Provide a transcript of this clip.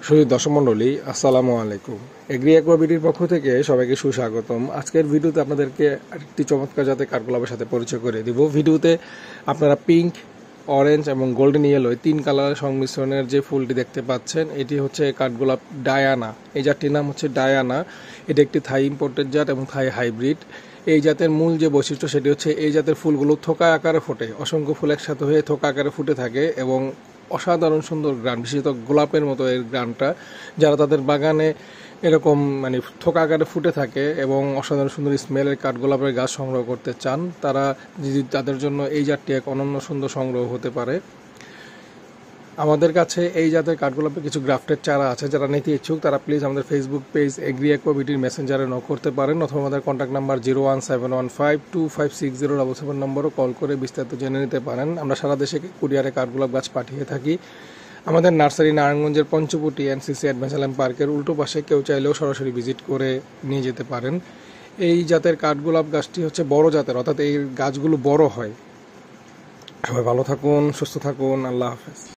সুধী দর্শক মণ্ডলী, আসসালামু আলাইকুম। এগ্রি অ্যাকোয়াবিটির পক্ষ থেকে সবাইকে সুস্বাগতম। আজকের ভিডিওতে আপনাদেরকে একটি চমৎকার জাতের কাঠগোলাপের সাথে পরিচয় করে দিব। ভিডিওতে আপনারা পিঙ্ক, অরেঞ্জ এবং গোল্ডেন ইয়েলো এই তিন কালারের সংমিশ্রণের যে ফুলটি দেখতে পাচ্ছেন, এটি হচ্ছে কাঠগোলাপ ডায়ানা। এই জাতটির নাম হচ্ছে ডায়ানা। এটি একটি থাই ইম্পোর্টেড জাত এবং থাই হাইব্রিড। এই জাতের মূল যে বৈশিষ্ট্য সেটি হচ্ছে এই জাতের ফুলগুলো থোকা আকারে ফোটে, অসংখ্য ফুল একসাথে হয়ে থোকা আকারে ফুটে থাকে এবং অসাধারণ সুন্দর গ্রান, বিশেষত গোলাপের মতো এর গ্রানটা। যারা তাদের বাগানে এরকম থোকা আকারে ফুটে থাকে এবং অসাধারণ সুন্দর স্মেলের কাঠগোলাপের গাছ সংগ্রহ করতে চান, তারা তাদের জন্য এই জাতটি এক অনন্য সুন্দর সংগ্রহ হতে পারে। আমাদের কাছে এই জাতের কাঠগোলাপের কিছু গ্রাফটেড চারা আছে। যারা নিতে ইচ্ছুক তারা প্লিজ আমাদের ফেসবুক পেজ এগ্রি অ্যাকোয়াবিটির মেসেঞ্জারে নক করতে পারেন, অথবা আমাদের কন্ট্যাক্ট নাম্বার 01715256077 নম্বরও কল করে বিস্তারিত জেনে নিতে পারেন। আমরা সারা দেশে কুরিয়ারে কাঠগোলাপ গাছ পাঠিয়ে থাকি। আমাদের নার্সারি নারায়ণগঞ্জের পঞ্চবটি এনসিসি অ্যাডভেঞ্চারল্যান্ড পার্কের উল্টো পাশে, কেউ চাইলেও সরাসরি ভিজিট করে নিয়ে যেতে পারেন। এই জাতের কাঠগোলাপ গাছটি হচ্ছে বড় জাতের, অর্থাৎ এই গাছগুলো বড় হয়। সবাই ভালো থাকুন, সুস্থ থাকুন, আল্লাহ হাফেজ।